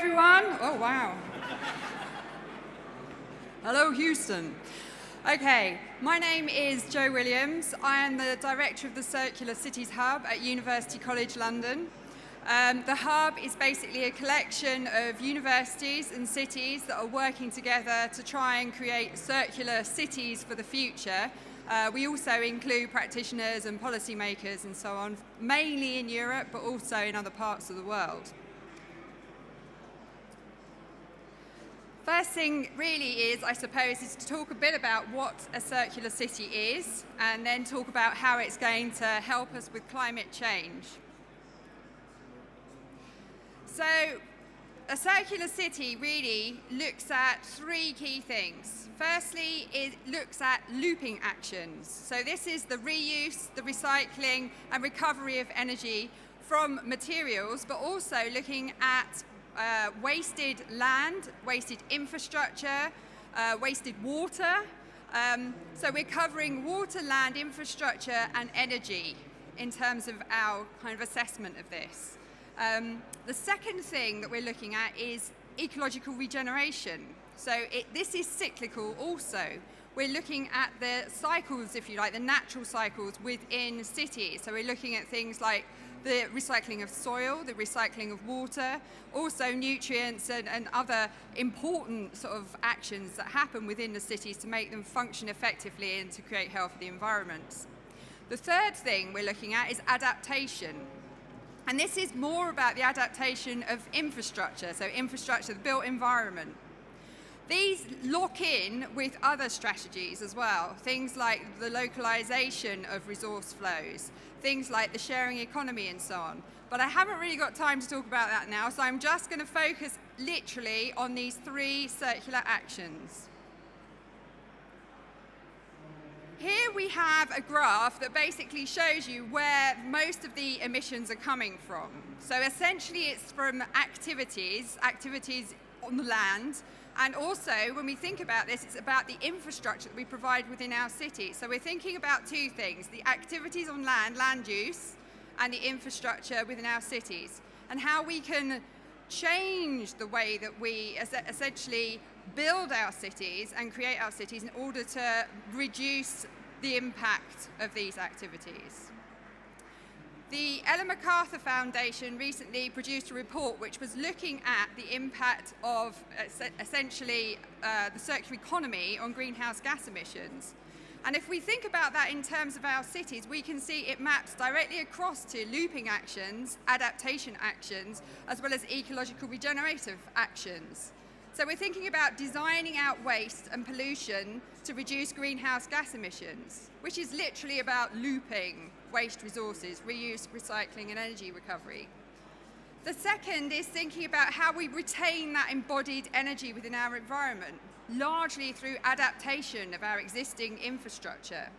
everyone. Oh, wow. Hello, Houston. Okay, my name is Jo Williams. I am the director of the Circular Cities Hub at University College London. The hub is basically a collection of universities and cities that are working together to try and create circular cities for the future. We also include practitioners and policymakers and so on, mainly in Europe, but also in other parts of the world. First thing really is, I suppose, is to talk a bit about what a circular city is, and then talk about how it's going to help us with climate change. So, a circular city really looks at three key things. Firstly, it looks at looping actions. So this is the reuse, the recycling and recovery of energy from materials, but also looking at wasted land, wasted infrastructure, wasted water. So we're covering water, land, infrastructure and energy in terms of our kind of assessment of this. The second thing that we're looking at is ecological regeneration. So this is cyclical also. We're looking at the cycles, if you like, the natural cycles within cities. So we're looking at things like the recycling of soil, the recycling of water, also nutrients and other important sort of actions that happen within the cities to make them function effectively and to create health for the environment. The third thing we're looking at is adaptation. And this is more about the adaptation of infrastructure, so infrastructure, the built environment. These lock in with other strategies as well, things like the localization of resource flows, things like the sharing economy and so on. But I haven't really got time to talk about that now, so I'm just going to focus literally on these three circular actions. Here we have a graph that basically shows you where most of the emissions are coming from. So essentially it's from activities on the land, and also when we think about this, it's about the infrastructure that we provide within our cities. So we're thinking about two things, the activities on land use, and the infrastructure within our cities, and how we can change the way that we essentially build our cities and create our cities in order to reduce the impact of these activities. The Ellen MacArthur Foundation recently produced a report which was looking at the impact of essentially the circular economy on greenhouse gas emissions. And if we think about that in terms of our cities, we can see it maps directly across to looping actions, adaptation actions, as well as ecological regenerative actions. So we're thinking about designing out waste and pollution to reduce greenhouse gas emissions, which is literally about looping waste resources, reuse, recycling and energy recovery. The second is thinking about how we retain that embodied energy within our environment, largely through adaptation of our existing infrastructure.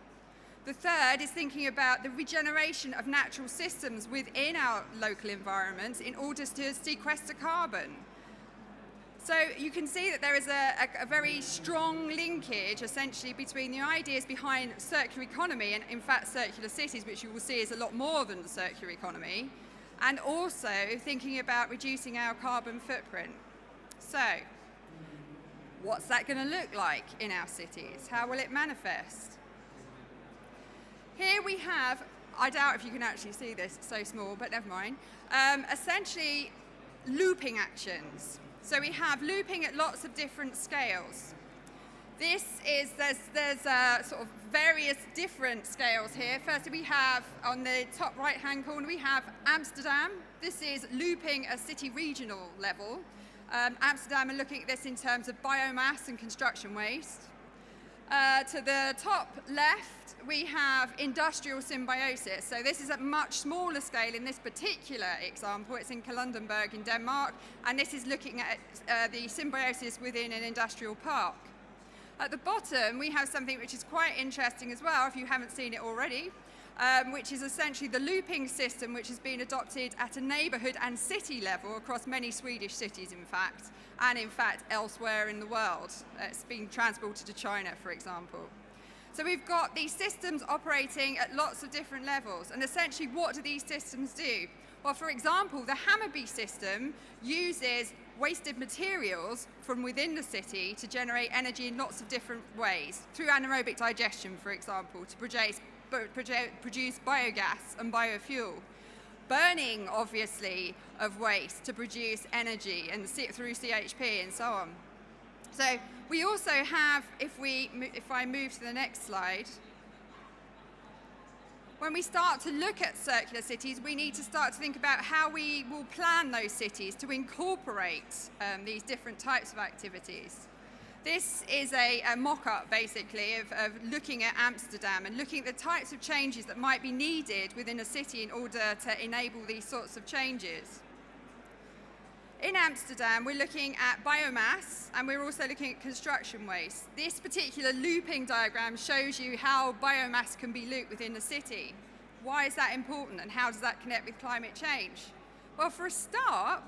The third is thinking about the regeneration of natural systems within our local environments in order to sequester carbon. So you can see that there is a very strong linkage essentially between the ideas behind circular economy and in fact circular cities, which you will see is a lot more than the circular economy, and also thinking about reducing our carbon footprint. So what's that going to look like in our cities? How will it manifest? Here we have, I doubt if you can actually see this, it's so small, but never mind, essentially looping actions. So we have looping at lots of different scales. There's sort of various different scales here. First we have, on the top right-hand corner, we have Amsterdam. This is looping at city regional level. Amsterdam are looking at this in terms of biomass and construction waste. To the top left, we have industrial symbiosis. So this is at much smaller scale in this particular example. It's in Kalundborg in Denmark, and this is looking at the symbiosis within an industrial park. At the bottom, we have something which is quite interesting as well, if you haven't seen it already, which is essentially the looping system which has been adopted at a neighbourhood and city level across many Swedish cities, in fact, and in fact elsewhere in the world. It's been transported to China, for example. So we've got these systems operating at lots of different levels, and essentially what do these systems do? Well, for example, the Hammarby system uses wasted materials from within the city to generate energy in lots of different ways, through anaerobic digestion, for example, to produce biogas and biofuel. Burning, obviously, of waste to produce energy and through CHP and so on. So we also have, if I move to the next slide, when we start to look at circular cities, we need to start to think about how we will plan those cities to incorporate these different types of activities. This is a mock-up, basically, of looking at Amsterdam and looking at the types of changes that might be needed within a city in order to enable these sorts of changes. In Amsterdam, we're looking at biomass and we're also looking at construction waste. This particular looping diagram shows you how biomass can be looped within the city. Why is that important and how does that connect with climate change? Well, for a start,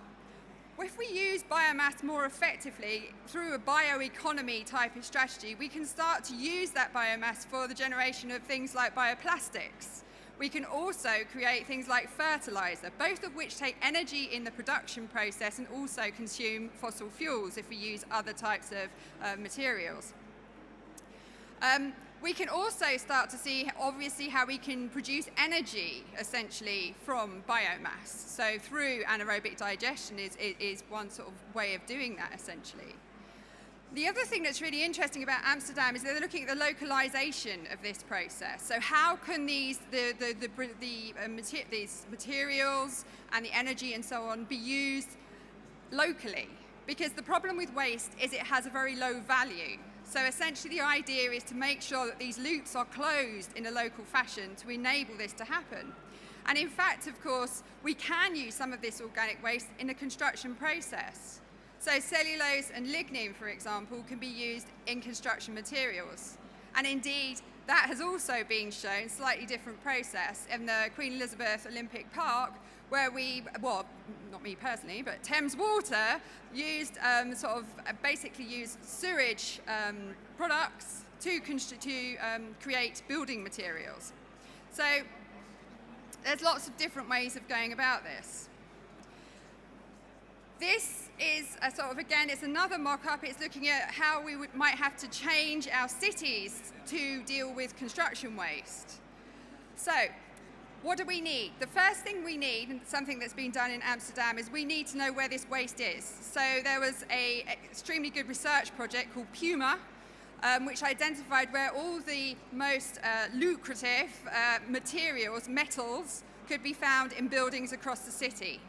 if we use biomass more effectively through a bioeconomy type of strategy, we can start to use that biomass for the generation of things like bioplastics. We can also create things like fertilizer, both of which take energy in the production process and also consume fossil fuels if we use other types of materials. We can also start to see, obviously, how we can produce energy, essentially, from biomass. So through anaerobic digestion is one sort of way of doing that, essentially. The other thing that's really interesting about Amsterdam is they're looking at the localization of this process. So how can these materials and the energy and so on be used locally? Because the problem with waste is it has a very low value. So essentially the idea is to make sure that these loops are closed in a local fashion to enable this to happen. And in fact, of course, we can use some of this organic waste in the construction process. So cellulose and lignin, for example, can be used in construction materials. And indeed, that has also been shown, slightly different process, in the Queen Elizabeth Olympic Park, where well, not me personally, but Thames Water used basically used sewage products to create building materials. So there's lots of different ways of going about this. This is a sort of, again, it's another mock-up. It's looking at how we might have to change our cities to deal with construction waste. So, what do we need? The first thing we need, and something that's been done in Amsterdam, is we need to know where this waste is. So there was an extremely good research project called Puma, which identified where all the most lucrative materials, metals, could be found in buildings across the city.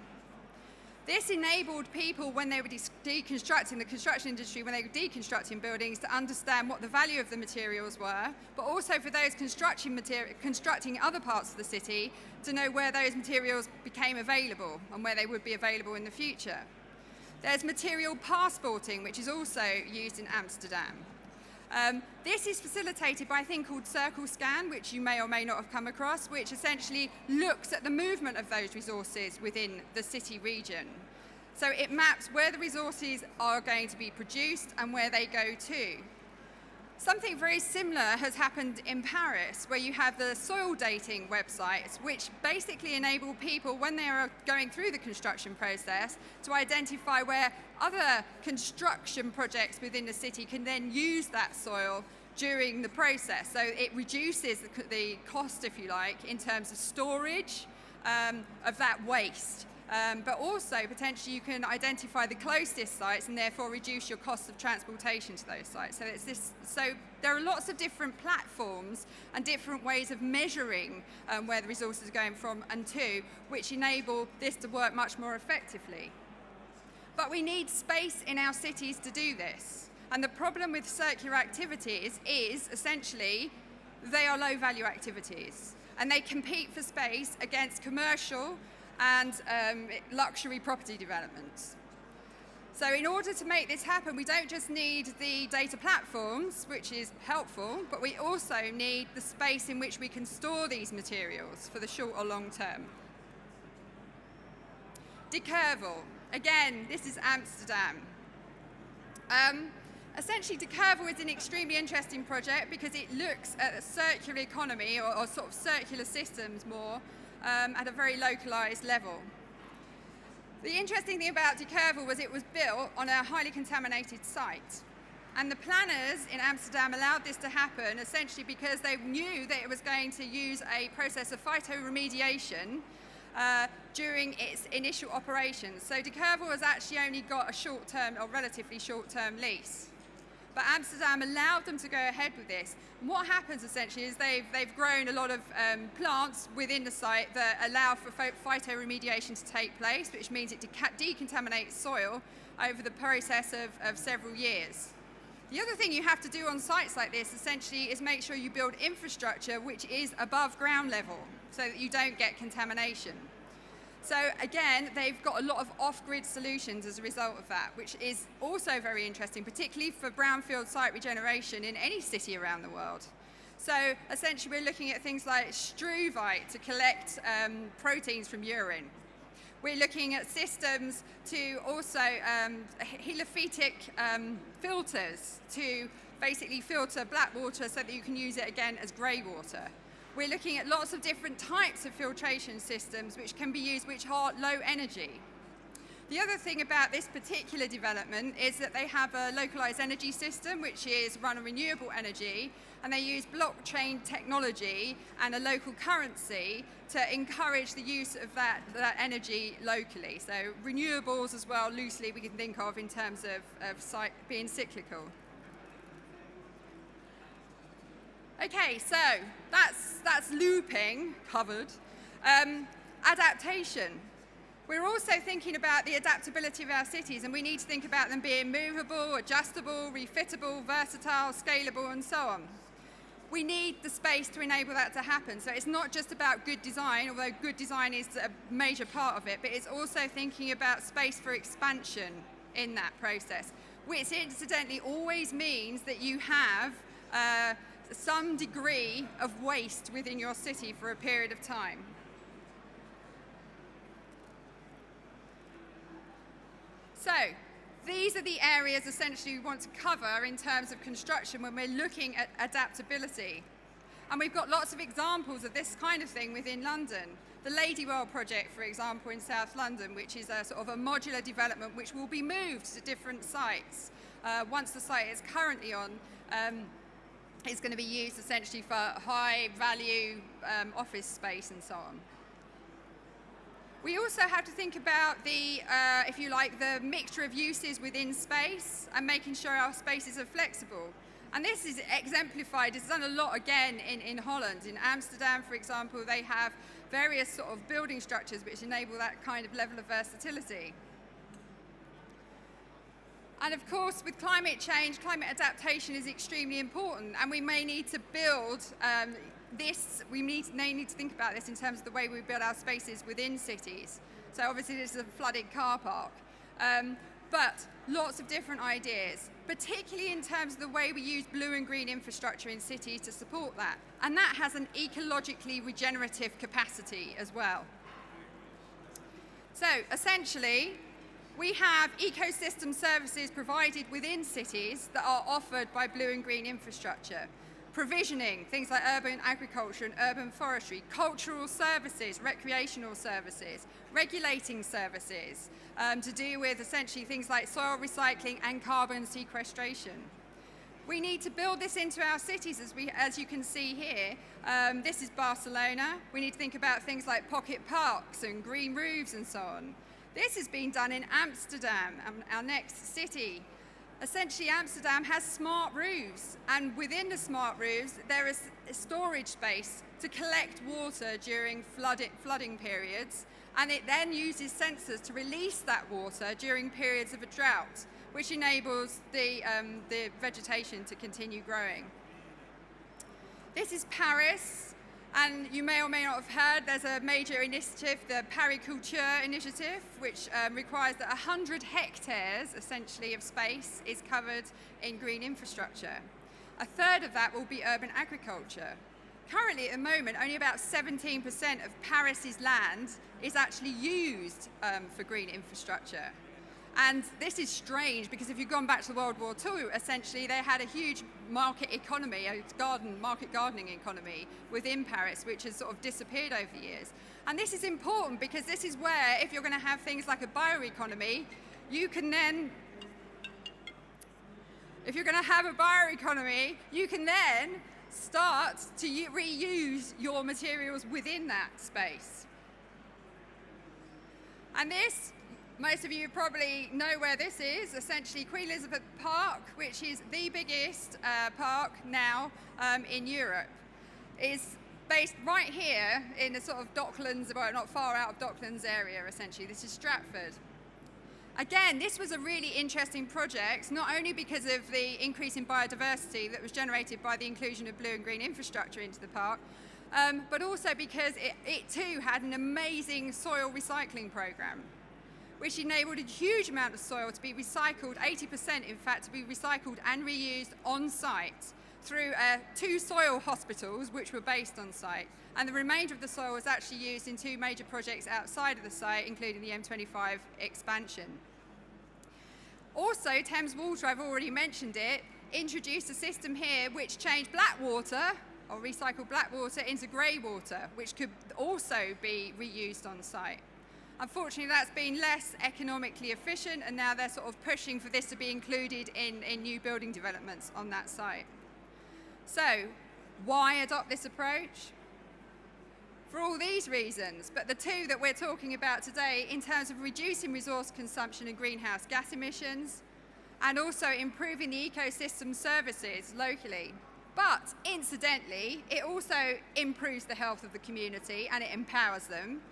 This enabled people, when they were deconstructing the construction industry, when they were deconstructing buildings, to understand what the value of the materials were, but also for those constructing other parts of the city to know where those materials became available and where they would be available in the future. There's material passporting, which is also used in Amsterdam. This is facilitated by a thing called Circle Scan, which you may or may not have come across, which essentially looks at the movement of those resources within the city region. So it maps where the resources are going to be produced and where they go to. Something very similar has happened in Paris, where you have the soil dating websites, which basically enable people, when they are going through the construction process, to identify where other construction projects within the city can then use that soil during the process. So it reduces the cost, if you like, in terms of storage of that waste. But also, potentially, you can identify the closest sites and therefore reduce your cost of transportation to those sites. So there are lots of different platforms and different ways of measuring where the resources are going from and to, which enable this to work much more effectively. But we need space in our cities to do this. And the problem with circular activities is, essentially, they are low-value activities. And they compete for space against commercial and luxury property developments. So in order to make this happen, we don't just need the data platforms, which is helpful, but we also need the space in which we can store these materials for the short or long term. Decurval. Again, this is Amsterdam. Essentially, Decurval is an extremely interesting project because it looks at a circular economy or sort of circular systems more at a very localized level. The interesting thing about De Kervel was it was built on a highly contaminated site. And the planners in Amsterdam allowed this to happen essentially because they knew that it was going to use a process of phytoremediation during its initial operations. So De Kervel has actually only got a short-term or relatively short-term lease. But Amsterdam allowed them to go ahead with this. And what happens essentially is they've grown a lot of plants within the site that allow for phytoremediation to take place, which means it decontaminates soil over the process of several years. The other thing you have to do on sites like this essentially is make sure you build infrastructure which is above ground level so that you don't get contamination. So again, they've got a lot of off-grid solutions as a result of that, which is also very interesting, particularly for brownfield site regeneration in any city around the world. So essentially we're looking at things like struvite to collect proteins from urine. We're looking at systems to also helophytic filters to basically filter black water so that you can use it again as grey water. We're looking at lots of different types of filtration systems which can be used which are low energy. The other thing about this particular development is that they have a localized energy system which is run on renewable energy, and they use blockchain technology and a local currency to encourage the use of that energy locally. So renewables as well, loosely we can think of in terms of being cyclical. Okay, so that's looping covered. Adaptation. We're also thinking about the adaptability of our cities, and we need to think about them being movable, adjustable, refittable, versatile, scalable, and so on. We need the space to enable that to happen. So it's not just about good design, although good design is a major part of it, but it's also thinking about space for expansion in that process, which incidentally always means that you have some degree of waste within your city for a period of time. So these are the areas essentially we want to cover in terms of construction when we're looking at adaptability. And we've got lots of examples of this kind of thing within London. The Ladywell project, for example, in South London, which is a sort of a modular development which will be moved to different sites. Once the site is currently on, it's going to be used essentially for high value office space and so on. We also have to think about the, if you like, the mixture of uses within space and making sure our spaces are flexible. And this is exemplified, it's done a lot again in Holland. In Amsterdam, for example, they have various sort of building structures which enable that kind of level of versatility. And of course, with climate change, climate adaptation is extremely important, and we may need to build we may need to think about this in terms of the way we build our spaces within cities. So obviously this is a flooded car park, but lots of different ideas, particularly in terms of the way we use blue and green infrastructure in cities to support that. And that has an ecologically regenerative capacity as well. So essentially, we have ecosystem services provided within cities that are offered by blue and green infrastructure. Provisioning, things like urban agriculture and urban forestry, cultural services, recreational services, regulating services to do with essentially things like soil recycling and carbon sequestration. We need to build this into our cities as you can see here. This is Barcelona. We need to think about things like pocket parks and green roofs and so on. This has been done in Amsterdam, our next city. Essentially, Amsterdam has smart roofs, and within the smart roofs, there is a storage space to collect water during flooding periods, and it then uses sensors to release that water during periods of a drought, which enables the vegetation to continue growing. This is Paris. And you may or may not have heard, there's a major initiative, the Paris Culture Initiative, which requires that 100 hectares, essentially, of space is covered in green infrastructure. A third of that will be urban agriculture. Currently, at the moment, only about 17% of Paris's land is actually used for green infrastructure. And this is strange because if you've gone back to World War II, essentially they had a huge market economy, a market gardening economy within Paris, which has sort of disappeared over the years. And this is important because this is where, if you're going to have things like a bioeconomy, you can then start to reuse your materials within that space. And this, most of you probably know where this is, essentially Queen Elizabeth Park, which is the biggest park now in Europe, is based right here in the sort of Docklands, well, not far out of Docklands area, essentially. This is Stratford. Again, this was a really interesting project, not only because of the increase in biodiversity that was generated by the inclusion of blue and green infrastructure into the park, but also because it too had an amazing soil recycling program, which enabled a huge amount of soil to be recycled, 80% in fact, to be recycled and reused on site through 2 soil hospitals which were based on site. And the remainder of the soil was actually used in 2 major projects outside of the site, including the M25 expansion. Also, Thames Water, I've already mentioned it, introduced a system here which changed black water, or recycled black water, into grey water, which could also be reused on site. Unfortunately, that's been less economically efficient, and now they're sort of pushing for this to be included in new building developments on that site. So, why adopt this approach? For all these reasons, but the 2 that we're talking about today in terms of reducing resource consumption and greenhouse gas emissions, and also improving the ecosystem services locally. But incidentally, it also improves the health of the community and it empowers them.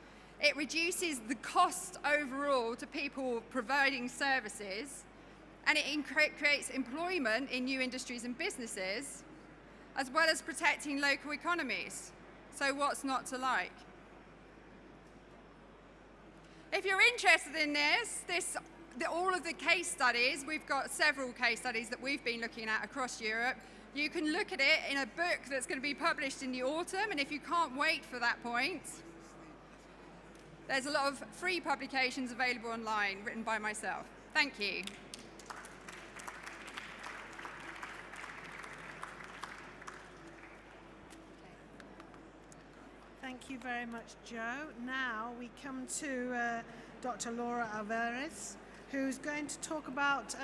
It reduces the cost overall to people providing services, and it creates employment in new industries and businesses, as well as protecting local economies. So what's not to like? If you're interested in all of the case studies, we've got several case studies that we've been looking at across Europe. You can look at it in a book that's going to be published in the autumn, and if you can't wait for that point, there's a lot of free publications available online written by myself. Thank you. Thank you very much, Joe. Now we come to Dr. Laura Alvarez, who's going to talk about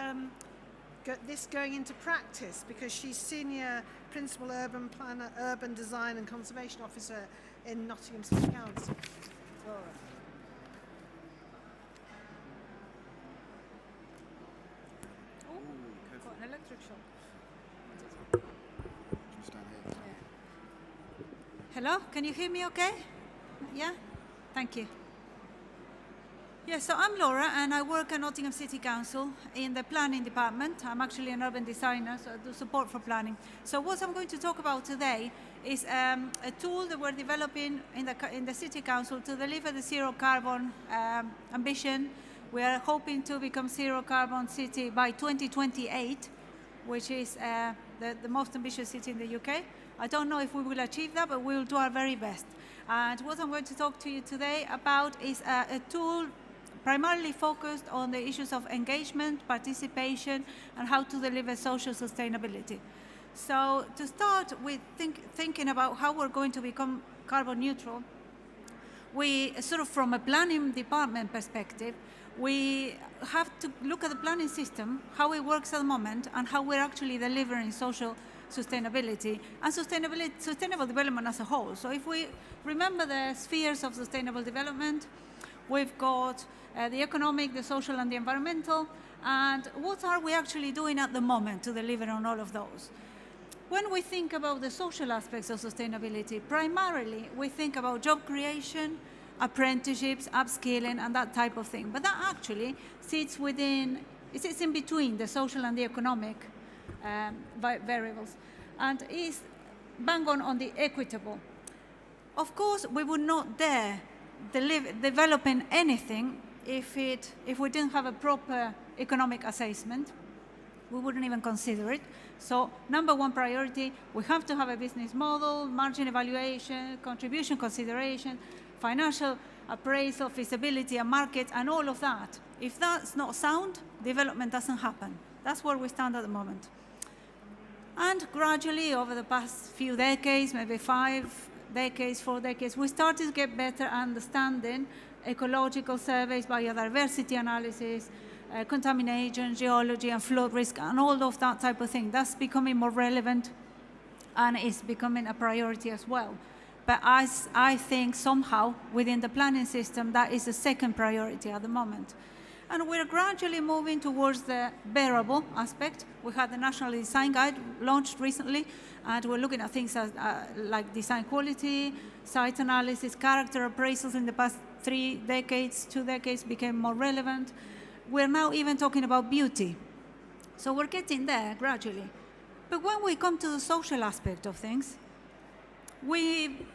this going into practice, because she's Senior Principal Urban Planner, Urban Design and Conservation Officer in Nottingham City Council. Laura. Oh, got an electric shock. Hello, can you hear me okay? Yeah? Thank you. Yeah, so I'm Laura and I work at Nottingham City Council in the planning department. I'm actually an urban designer, so I do support for planning. So what I'm going to talk about today is a tool that we're developing in the City Council to deliver the zero carbon ambition. We are hoping to become zero carbon city by 2028, which is the most ambitious city in the UK. I don't know if we will achieve that, but we will do our very best. And what I'm going to talk to you today about is a tool primarily focused on the issues of engagement, participation, and how to deliver social sustainability. So to start with thinking about how we're going to become carbon neutral, we sort of from a planning department perspective, we have to look at the planning system, how it works at the moment, and how we're actually delivering social sustainability and sustainable development as a whole. So if we remember the spheres of sustainable development, we've got the economic, the social, and the environmental. And what are we actually doing at the moment to deliver on all of those? When we think about the social aspects of sustainability, primarily we think about job creation, apprenticeships, upskilling, and that type of thing. But that actually sits in between the social and the economic variables, and is bang on the equitable. Of course, we would not dare developing anything if we didn't have a proper economic assessment. We wouldn't even consider it. So number one priority, we have to have a business model, margin evaluation, contribution consideration, financial appraisal, feasibility, and market, and all of that. If that's not sound, development doesn't happen. That's where we stand at the moment. And gradually, over the past few decades, maybe 5 decades, 4 decades, we started to get better understanding ecological surveys, biodiversity analysis, contamination, geology, and flood risk, and all of that type of thing. That's becoming more relevant, and it's becoming a priority as well. But I think somehow within the planning system, that is the second priority at the moment. And we're gradually moving towards the bearable aspect. We had the National Design Guide launched recently, and we're looking at things like design quality, site analysis, character appraisals in the past 3 decades, 2 decades became more relevant. We're now even talking about beauty. So we're getting there gradually. But when we come to the social aspect of things, we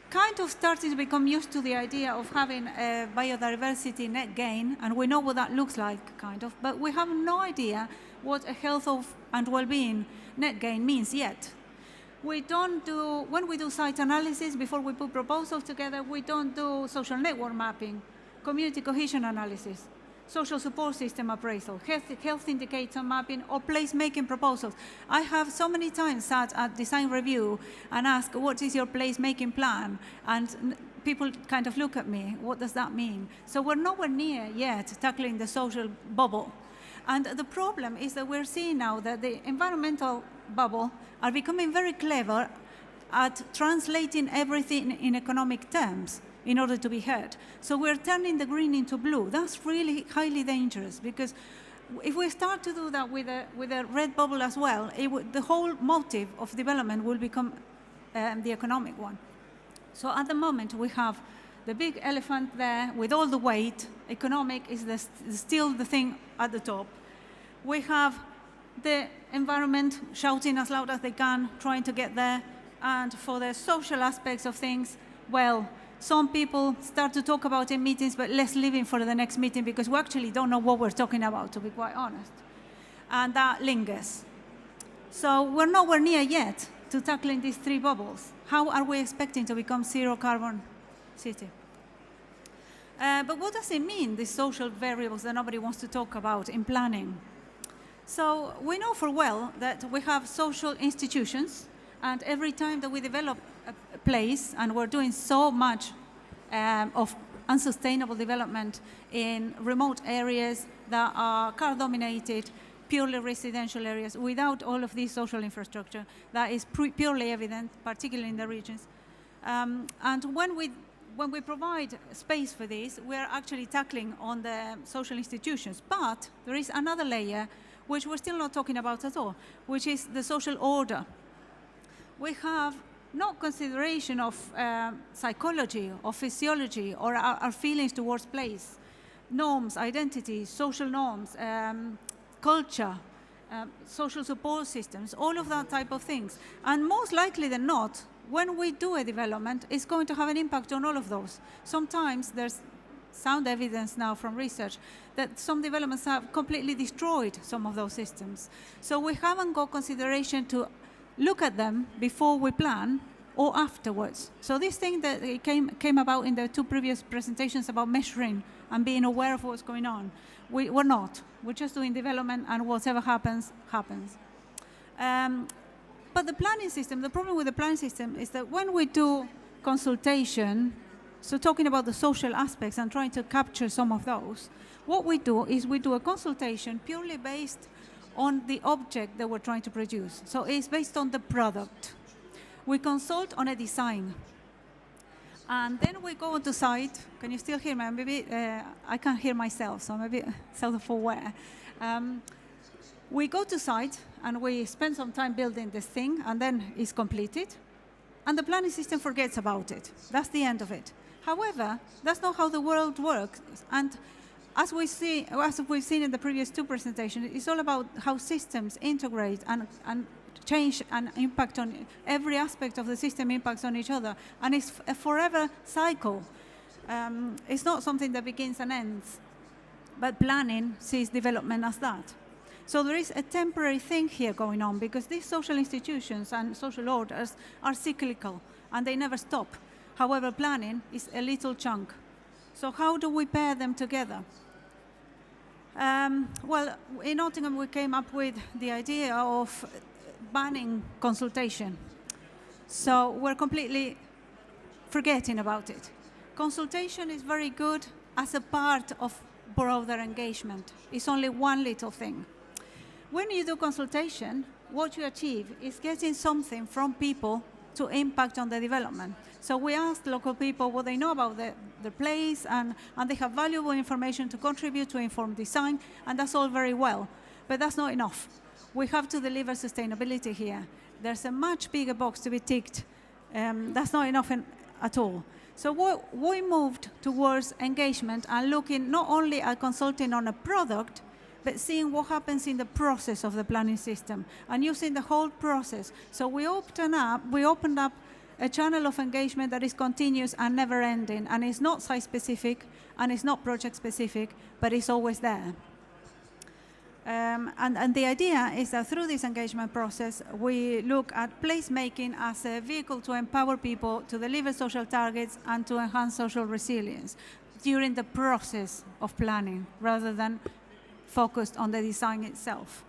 kind of started to become used to the idea of having a biodiversity net gain, and we know what that looks like, kind of, but we have no idea what a health and well-being net gain means yet. When we do site analysis, before we put proposals together, we don't do social network mapping, community cohesion analysis, social support system appraisal, health indicator mapping, or place-making proposals. I have so many times sat at design review and asked, what is your place-making plan? And people kind of look at me, what does that mean? So we're nowhere near yet tackling the social bubble. And the problem is that we're seeing now that the environmental bubble are becoming very clever at translating everything in economic terms in order to be heard. So we're turning the green into blue. That's really highly dangerous, because if we start to do that with a red bubble as well, the whole motive of development will become the economic one. So at the moment, we have the big elephant there with all the weight. Economic is still the thing at the top. We have the environment shouting as loud as they can, trying to get there. And for the social aspects of things, well, some people start to talk about in meetings, but less living for the next meeting, because we actually don't know what we're talking about, to be quite honest. And that lingers. So we're nowhere near yet to tackling these 3 bubbles. How are we expecting to become zero carbon city? But what does it mean, these social variables that nobody wants to talk about in planning? So we know for well that we have social institutions, and every time that we develop a place, and we're doing so much of unsustainable development in remote areas that are car-dominated, purely residential areas, without all of this social infrastructure, that is purely evident, particularly in the regions. And when we provide space for this, we're actually tackling on the social institutions. But there is another layer which we're still not talking about at all, which is the social order. We have no consideration of psychology or physiology or our feelings towards place, norms, identity, social norms, culture, social support systems, all of that type of things. And most likely than not, when we do a development, it's going to have an impact on all of those. Sometimes there's sound evidence now from research that some developments have completely destroyed some of those systems. So we haven't got consideration to look at them before we plan or afterwards. So this thing that came about in the 2 previous presentations about measuring and being aware of what's going on, we're not. We're just doing development, and whatever happens, happens. But the planning system, the problem with the planning system is that when we do consultation, so talking about the social aspects and trying to capture some of those, what we do is we do a consultation purely based on the object that we're trying to produce. So it's based on the product. We consult on a design. And then we go on to site. Can you still hear me? Maybe I can't hear myself, so maybe self-aware. We go to site and we spend some time building this thing, and then it's completed. And the planning system forgets about it. That's the end of it. However, that's not how the world works. And as we've seen in the previous 2 presentations, it's all about how systems integrate and change and impact on every aspect of the system, impacts on each other. And it's a forever cycle. It's not something that begins and ends. But planning sees development as that. So there is a temporary thing here going on, because these social institutions and social orders are cyclical and they never stop. However, planning is a little chunk So how do we pair them together? Well, in Nottingham, we came up with the idea of banning consultation. So we're completely forgetting about it. Consultation is very good as a part of broader engagement. It's only one little thing. When you do consultation, what you achieve is getting something from people to impact on the development. So we asked local people what they know about the place, and they have valuable information to contribute to informed design, and that's all very well. But that's not enough. We have to deliver sustainability here. There's a much bigger box to be ticked. That's not enough at all. So we moved towards engagement and looking not only at consulting on a product, but seeing what happens in the process of the planning system and using the whole process. So we opened up a channel of engagement that is continuous and never ending, and it's not site specific and it's not project specific, but it's always there. And the idea is that through this engagement process, we look at placemaking as a vehicle to empower people to deliver social targets and to enhance social resilience during the process of planning, rather than focused on the design itself.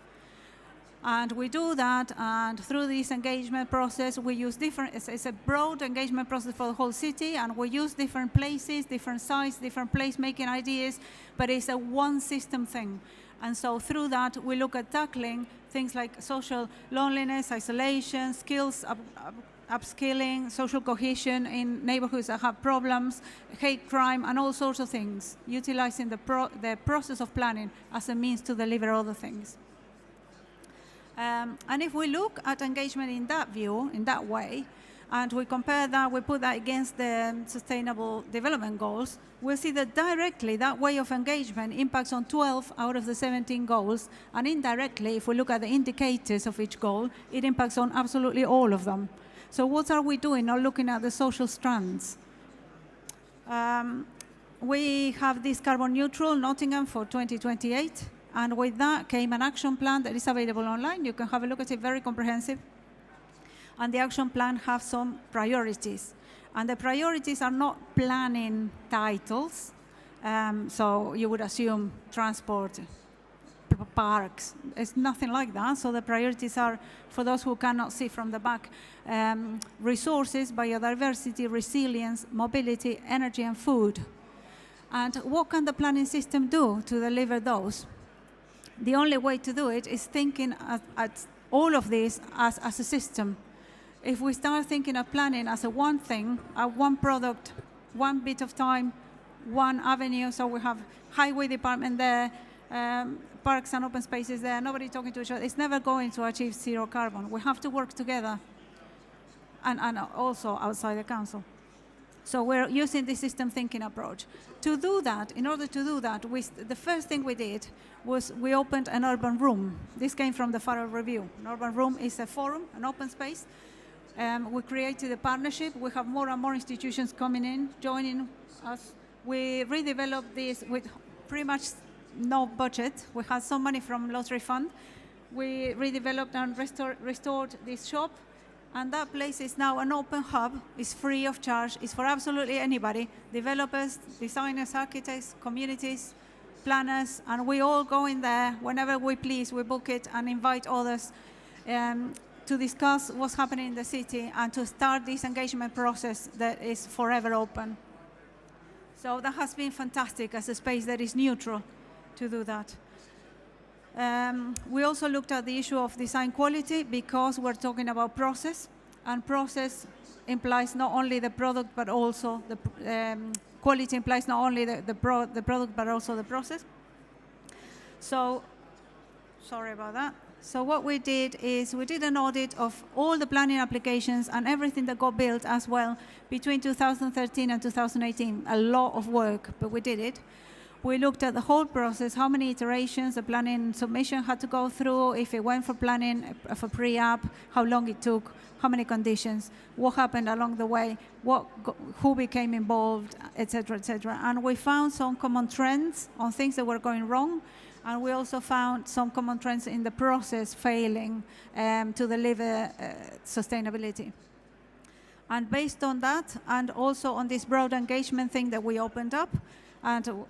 And we do that, and through this engagement process, we use it's a broad engagement process for the whole city, and we use different places, different sites, different placemaking ideas, but it's a one system thing. And so through that, we look at tackling things like social loneliness, isolation, skills upskilling, social cohesion in neighborhoods that have problems, hate crime, and all sorts of things, utilizing the process of planning as a means to deliver other things. And if we look at engagement in that view, in that way, and we compare that, we put that against the Sustainable Development Goals, we'll see that directly that way of engagement impacts on 12 out of the 17 goals, and indirectly, if we look at the indicators of each goal, it impacts on absolutely all of them. So what are we doing? Now looking at the social strands. We have this carbon neutral Nottingham for 2028, and with that came an action plan that is available online. You can have a look at it, very comprehensive. And the action plan has some priorities. And the priorities are not planning titles. So you would assume transport, parks. It's nothing like that. So the priorities are, for those who cannot see from the back, resources, biodiversity, resilience, mobility, energy, and food. And what can the planning system do to deliver those? The only way to do it is thinking at all of this as a system. If we start thinking of planning as a one thing, a one product, one bit of time, one avenue, so we have highway department there, parks and open spaces there, nobody talking to each other, it's never going to achieve zero carbon. We have to work together, and also outside the council. So we're using the system thinking approach. To do that, in order to do that, the first thing we did was we opened an urban room. This came from the Farrell Review. An urban room is a forum, an open space. We created a partnership. We have more and more institutions coming in, joining us. We redeveloped this with pretty much no budget. We had some money from lottery fund. We redeveloped and restored this shop. And that place is now an open hub. It's free of charge. It's for absolutely anybody, developers, designers, architects, communities, planners, and we all go in there whenever we please. We book it and invite others to discuss what's happening in the city and to start this engagement process that is forever open. So that has been fantastic as a space that is neutral to do that. We also looked at the issue of design quality because we're talking about process, and process implies not only the product but also the quality implies not only the product but also the process. So, sorry about that. So what we did is we did an audit of all the planning applications and everything that got built as well between 2013 and 2018. A lot of work, but we did it. We looked at the whole process, how many iterations the planning submission had to go through, if it went for planning, for pre-app, how long it took, how many conditions, what happened along the way, who became involved, etc., etc. And we found some common trends on things that were going wrong, and we also found some common trends in the process failing to deliver sustainability. And based on that, and also on this broad engagement thing that we opened up, and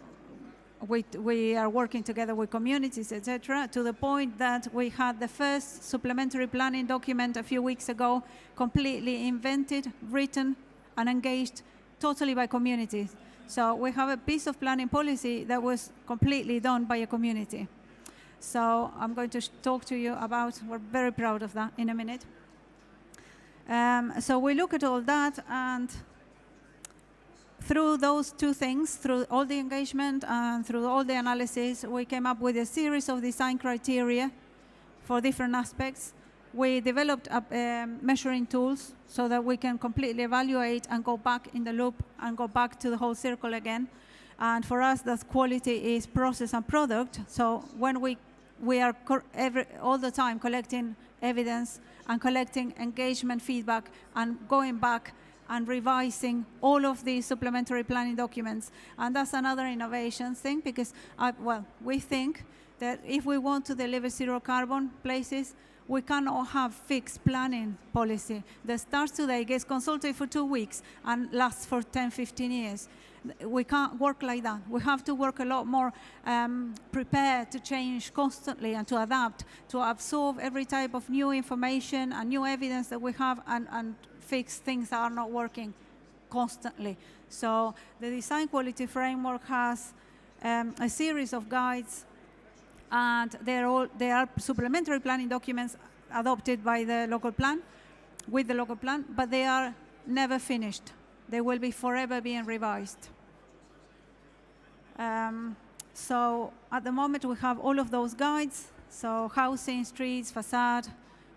we are working together with communities, etc., to the point that we had the first supplementary planning document a few weeks ago, completely invented, written, and engaged totally by communities. So we have a piece of planning policy that was completely done by a community. So I'm going to talk to you about, we're very proud of that in a minute. So we look at all that, and through those two things, through all the engagement and through all the analysis, we came up with a series of design criteria for different aspects. We developed measuring tools so that we can completely evaluate and go back in the loop and go back to the whole circle again. And for us, that quality is process and product. So when we are all the time collecting evidence and collecting engagement feedback and going back and revising all of these supplementary planning documents. And that's another innovation thing, because we think that if we want to deliver zero carbon places, we cannot have fixed planning policy that starts today, gets consulted for 2 weeks, and lasts for 10, 15 years. We can't work like that. We have to work a lot more prepared to change constantly and to adapt, to absorb every type of new information and new evidence that we have, and fix things that are not working constantly. So the design quality framework has a series of guides, and they are supplementary planning documents adopted by the local plan, with the local plan, but they are never finished. They will be forever being revised. So at the moment we have all of those guides, so housing, streets, facade,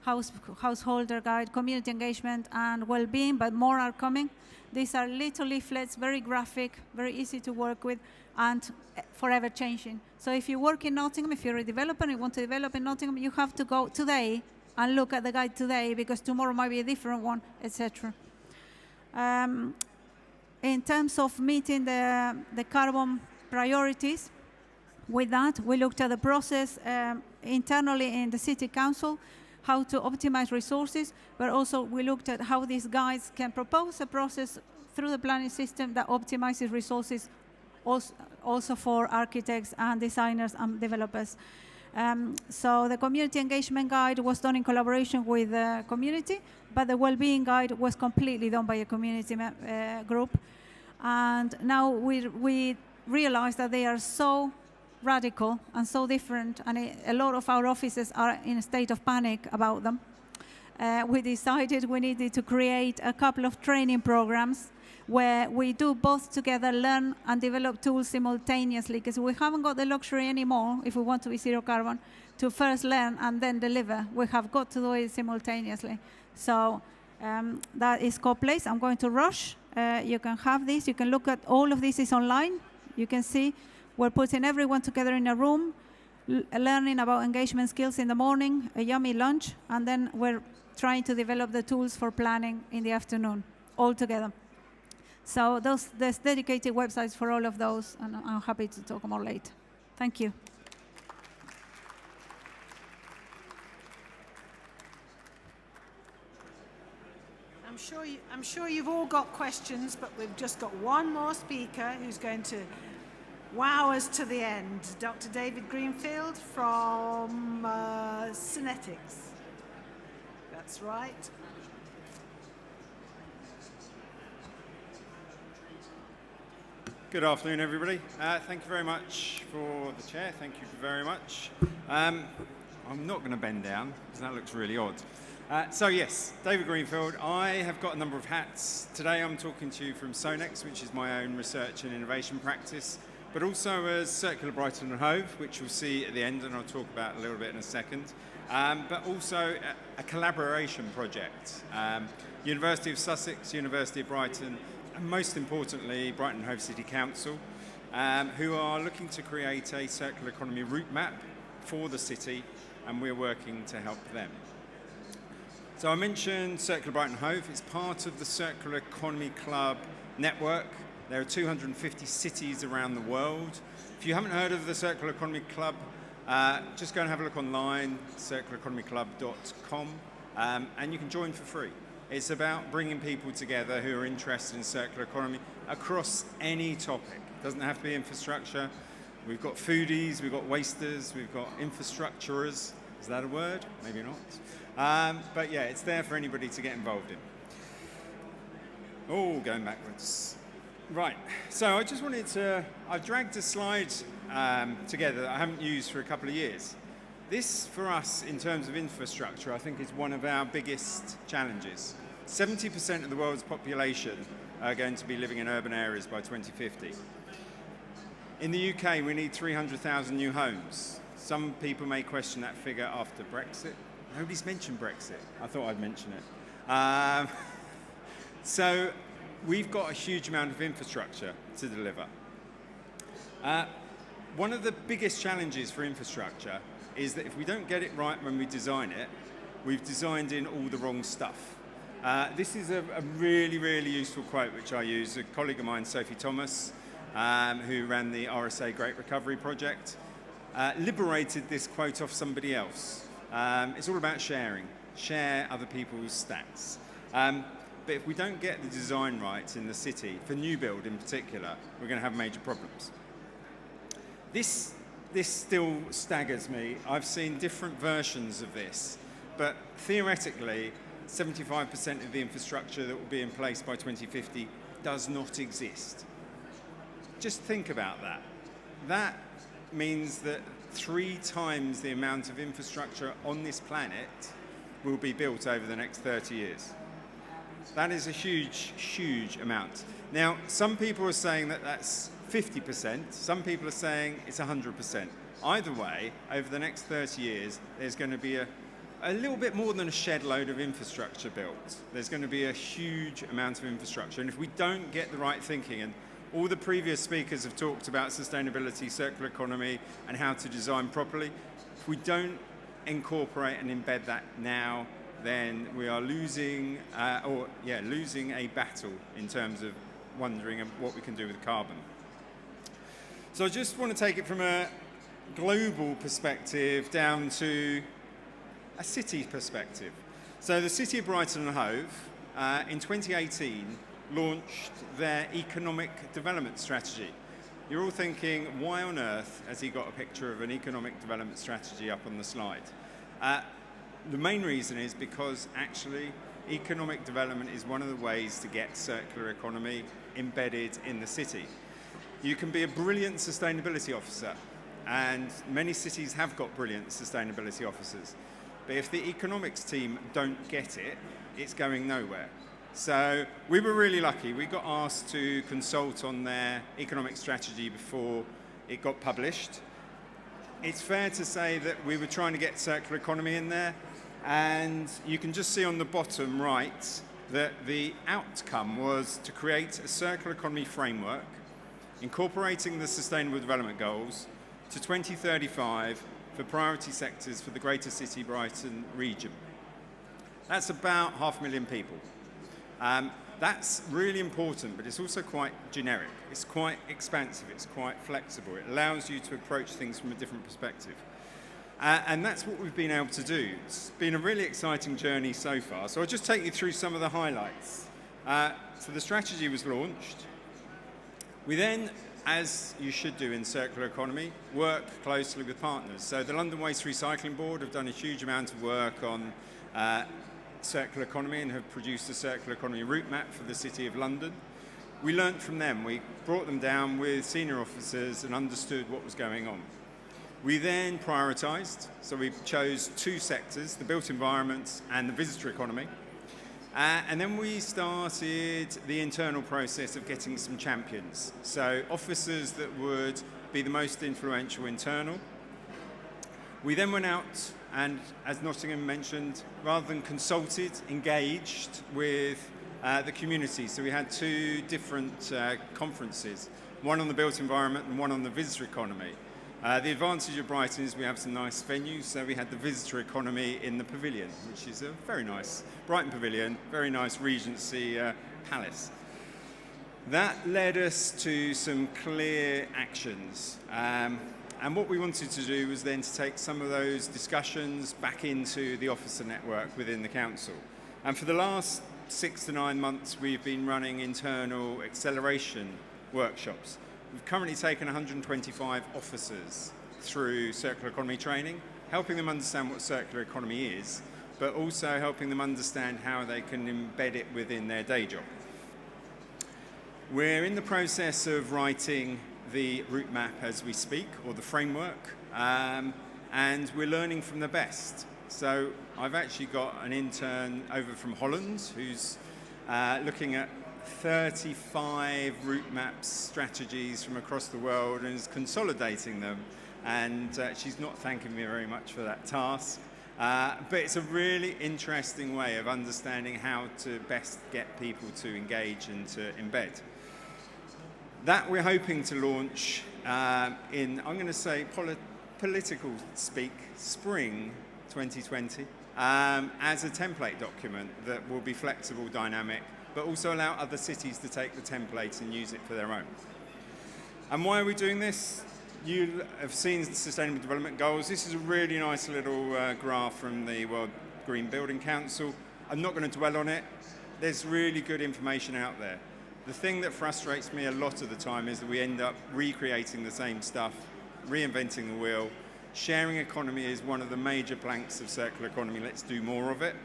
householder guide, community engagement, and well-being, but more are coming. These are little leaflets, very graphic, very easy to work with, and forever changing. So if you work in Nottingham, if you're a developer and you want to develop in Nottingham, you have to go today and look at the guide today, because tomorrow might be a different one, etc. In terms of meeting the carbon priorities, with that, we looked at the process internally in the City Council, how to optimize resources, but also we looked at how these guides can propose a process through the planning system that optimizes resources also for architects and designers and developers. So the community engagement guide was done in collaboration with the community, but the well-being guide was completely done by a community group. And now we realize that they are so radical and so different, and a lot of our offices are in a state of panic about them. We decided we needed to create a couple of training programs where we do both together, learn and develop tools simultaneously, because we haven't got the luxury anymore, if we want to be zero carbon, to first learn and then deliver. We have got to do it simultaneously. So that is CoPlace. I'm going to rush. You can have this. You can look at all of this is online. You can see we're putting everyone together in a room, learning about engagement skills in the morning, a yummy lunch, and then we're trying to develop the tools for planning in the afternoon, all together. So there's dedicated websites for all of those, and I'm happy to talk more later. Thank you. I'm sure you've all got questions, but we've just got one more speaker who's going to wow us to the end. Dr. David Greenfield from Synetics. That's right. Good afternoon, everybody. Thank you very much for the chair. Thank you very much. I'm not going to bend down, because that looks really odd. So yes, David Greenfield. I have got a number of hats. Today I'm talking to you from Sonex, which is my own research and innovation practice, but also as Circular Brighton and Hove, which you'll see at the end, and I'll talk about a little bit in a second, but also a collaboration project. University of Sussex, University of Brighton, and most importantly, Brighton and Hove City Council, who are looking to create a circular economy route map for the city, and we're working to help them. So I mentioned Circular Brighton and Hove. It's part of the Circular Economy Club network. There are 250 cities around the world. If you haven't heard of the Circular Economy Club, just go and have a look online, circulareconomyclub.com, and you can join for free. It's about bringing people together who are interested in circular economy across any topic. It doesn't have to be infrastructure. We've got foodies, we've got wasters, we've got infrastructurers. Is that a word? Maybe not. But yeah, it's there for anybody to get involved in. Oh, going backwards. Right, so I just wanted to, I've dragged a slide together that I haven't used for a couple of years. This, for us, in terms of infrastructure, I think is one of our biggest challenges. 70% of the world's population are going to be living in urban areas by 2050. In the UK, we need 300,000 new homes. Some people may question that figure after Brexit. Nobody's mentioned Brexit. I thought I'd mention it. So we've got a huge amount of infrastructure to deliver. One of the biggest challenges for infrastructure is that if we don't get it right when we design it, we've designed in all the wrong stuff. This is a really, really useful quote which I use. A colleague of mine, Sophie Thomas, who ran the RSA Great Recovery Project, liberated this quote off somebody else. It's all about sharing. Share other people's stats. But if we don't get the design right in the city, for new build in particular, we're going to have major problems. This still staggers me. I've seen different versions of this, but theoretically, 75% of the infrastructure that will be in place by 2050 does not exist. Just think about that. That means that 3 times the amount of infrastructure on this planet will be built over the next 30 years. That is a huge, huge amount. Now, some people are saying that that's 50%. Some people are saying it's 100%. Either way, over the next 30 years, there's going to be a little bit more than a shed load of infrastructure built. There's going to be a huge amount of infrastructure. And if we don't get the right thinking, and all the previous speakers have talked about sustainability, circular economy, and how to design properly, if we don't incorporate and embed that now, then we are losing a battle in terms of wondering what we can do with carbon. So I just want to take it from a global perspective down to a city perspective. So the City of Brighton and Hove in 2018 launched their economic development strategy. You're all thinking, why on earth has he got a picture of an economic development strategy up on the slide? The main reason is because actually economic development is one of the ways to get circular economy embedded in the city. You can be a brilliant sustainability officer, and many cities have got brilliant sustainability officers. But if the economics team don't get it, it's going nowhere. So we were really lucky. We got asked to consult on their economic strategy before it got published. It's fair to say that we were trying to get circular economy in there, and you can just see on the bottom right that the outcome was to create a circular economy framework incorporating the Sustainable Development Goals to 2035 for priority sectors for the Greater City Brighton region. That's about 500,000 people. That's really important, but it's also quite generic. It's quite expansive, it's quite flexible. It allows you to approach things from a different perspective. And that's what we've been able to do. It's been a really exciting journey so far. So I'll just take you through some of the highlights. So the strategy was launched. We then, as you should do in circular economy, work closely with partners. So the London Waste Recycling Board have done a huge amount of work on circular economy and have produced a circular economy route map for the City of London. We learnt from them. We brought them down with senior officers and understood what was going on. We then prioritised, so we chose 2 sectors, the built environment and the visitor economy. And then we started the internal process of getting some champions. So officers that would be the most influential internal. We then went out and, as Nottingham mentioned, rather than consulted, engaged with the community. So we had 2 different conferences, one on the built environment and one on the visitor economy. The advantage of Brighton is we have some nice venues, so we had the visitor economy in the pavilion, which is a very nice Brighton pavilion, very nice Regency palace. That led us to some clear actions. And what we wanted to do was then to take some of those discussions back into the officer network within the council. And for the last 6 to 9 months, we've been running internal acceleration workshops. We've currently taken 125 officers through circular economy training, helping them understand what circular economy is, but also helping them understand how they can embed it within their day job. We're in the process of writing the route map as we speak, or the framework, and we're learning from the best. So I've actually got an intern over from Holland who's looking at 35 route maps strategies from across the world and is consolidating them. And she's not thanking me very much for that task. But it's a really interesting way of understanding how to best get people to engage and to embed. That we're hoping to launch in, I'm going to say, political speak, spring 2020, as a template document that will be flexible, dynamic, but also allow other cities to take the template and use it for their own. And why are we doing this? You have seen the Sustainable Development Goals. This is a really nice little graph from the World Green Building Council. I'm not going to dwell on it. There's really good information out there. The thing that frustrates me a lot of the time is that we end up recreating the same stuff, reinventing the wheel. Sharing economy is one of the major planks of circular economy. Let's do more of it.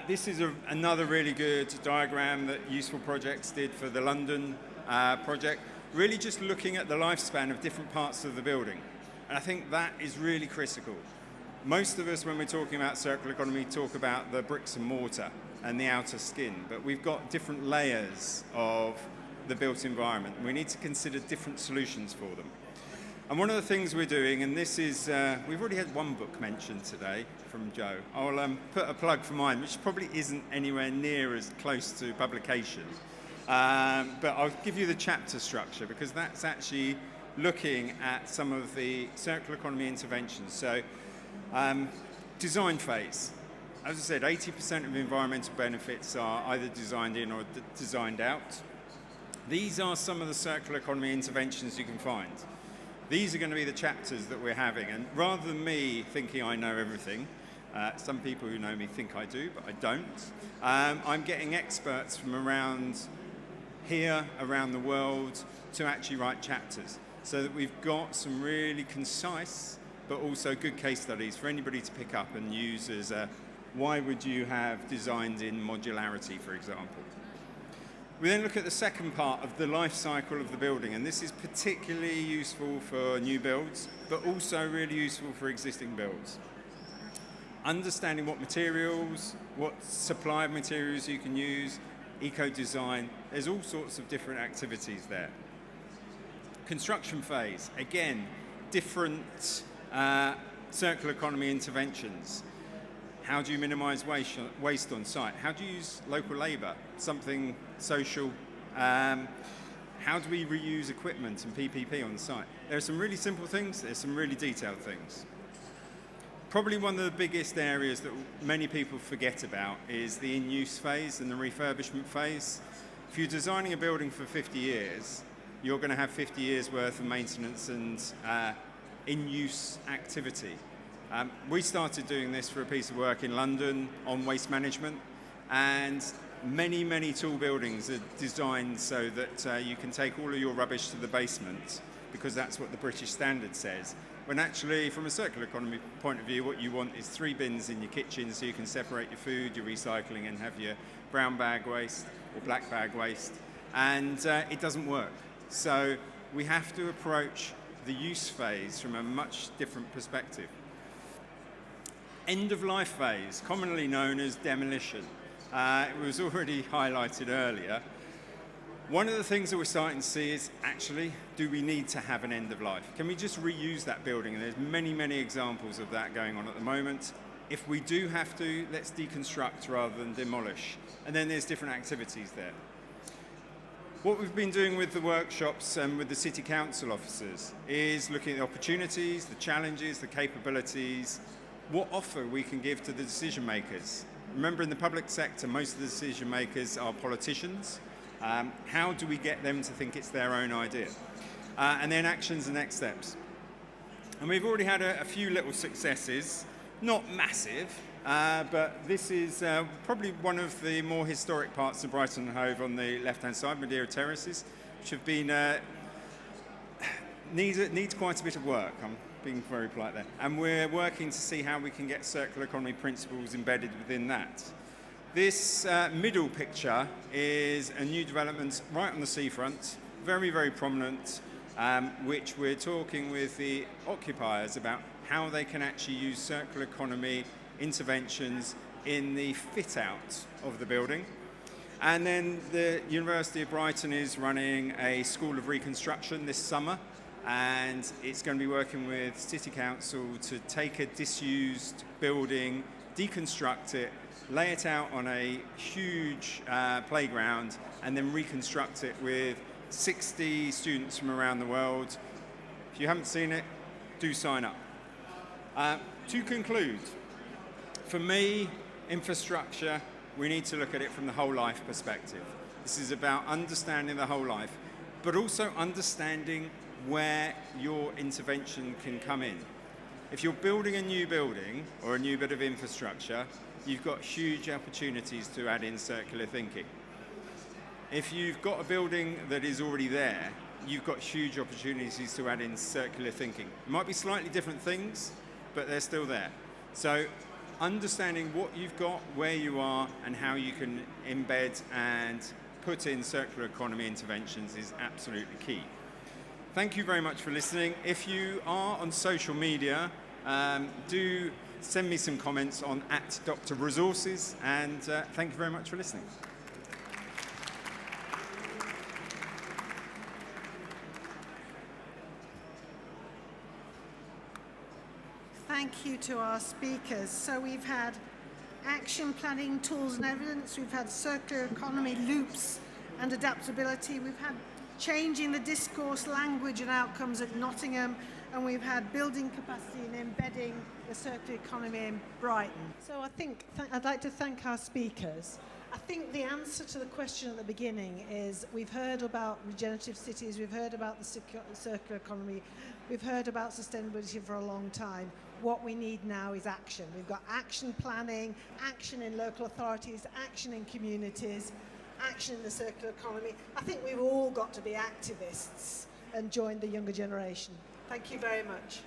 This is another really good diagram that Useful Projects did for the London project, really just looking at the lifespan of different parts of the building. And I think that is really critical. Most of us, when we're talking about circular economy, talk about the bricks and mortar and the outer skin, but we've got different layers of the built environment. We need to consider different solutions for them. And one of the things we're doing, and this is, we've already had one book mentioned today from Joe. I'll put a plug for mine, which probably isn't anywhere near as close to publication. But I'll give you the chapter structure because that's actually looking at some of the circular economy interventions. So, design phase. As I said, 80% of environmental benefits are either designed in or designed out. These are some of the circular economy interventions you can find. These are going to be the chapters that we're having. And rather than me thinking I know everything, some people who know me think I do, but I don't. I'm getting experts from around here, around the world, to actually write chapters so that we've got some really concise but also good case studies for anybody to pick up and use as a why would you have designed in modularity, for example. We then look at the second part of the life cycle of the building, and this is particularly useful for new builds, but also really useful for existing builds. Understanding what materials, what supply of materials you can use, eco-design, there's all sorts of different activities there. Construction phase, again, different circular economy interventions. How do you minimize waste on site? How do you use local labor, something social? How do we reuse equipment and PPP on the site? There are some really simple things, there's some really detailed things. Probably one of the biggest areas that many people forget about is the in-use phase and the refurbishment phase. If you're designing a building for 50 years, you're going to have 50 years worth of maintenance and in-use activity. We started doing this for a piece of work in London on waste management, and many, many tall buildings are designed so that you can take all of your rubbish to the basement because that's what the British standard says. When actually, from a circular economy point of view, what you want is 3 bins in your kitchen so you can separate your food, your recycling, and have your brown bag waste or black bag waste. And it doesn't work. So we have to approach the use phase from a much different perspective. End of life phase, commonly known as demolition. It was already highlighted earlier. One of the things that we're starting to see is actually, do we need to have an end of life? Can we just reuse that building? And there's many, many examples of that going on at the moment. If we do have to, let's deconstruct rather than demolish. And then there's different activities there. What we've been doing with the workshops and with the city council officers is looking at the opportunities, the challenges, the capabilities, what offer we can give to the decision makers. Remember, in the public sector, most of the decision makers are politicians. How do we get them to think it's their own idea? And then actions and next steps. And we've already had a few little successes. not massive, but this is probably one of the more historic parts of Brighton and Hove on the left-hand side, Madeira Terraces, which have been needs quite a bit of work. I'm being very polite there. And we're working to see how we can get circular economy principles embedded within that. This middle picture is a new development right on the seafront, very, very prominent, which we're talking with the occupiers about how they can actually use circular economy interventions in the fit out of the building. And then the University of Brighton is running a School of Reconstruction this summer, and it's going to be working with City Council to take a disused building, deconstruct it, lay it out on a huge playground, and then reconstruct it with 60 students from around the world. If you haven't seen it, do sign up. To conclude, for me, infrastructure, we need to look at it from the whole life perspective. This is about understanding the whole life, but also understanding where your intervention can come in. If you're building a new building or a new bit of infrastructure, you've got huge opportunities to add in circular thinking. If you've got a building that is already there, you've got huge opportunities to add in circular thinking. It might be slightly different things, but they're still there. So understanding what you've got, where you are, and how you can embed and put in circular economy interventions is absolutely key. Thank you very much for listening. If you are on social media, do send me some comments on @DrResources, and thank you very much for listening. Thank you to our speakers. So we've had action planning, tools and evidence, we've had circular economy, loops and adaptability, we've had changing the discourse, language and outcomes at Nottingham, and we've had building capacity and embedding the circular economy in Brighton. So I think I'd like to thank our speakers. I think the answer to the question at the beginning is we've heard about regenerative cities, we've heard about the circular economy, we've heard about sustainability for a long time. What we need now is action. We've got action planning, action in local authorities, action in communities, action in the circular economy. I think we've all got to be activists and join the younger generation. Thank you very much.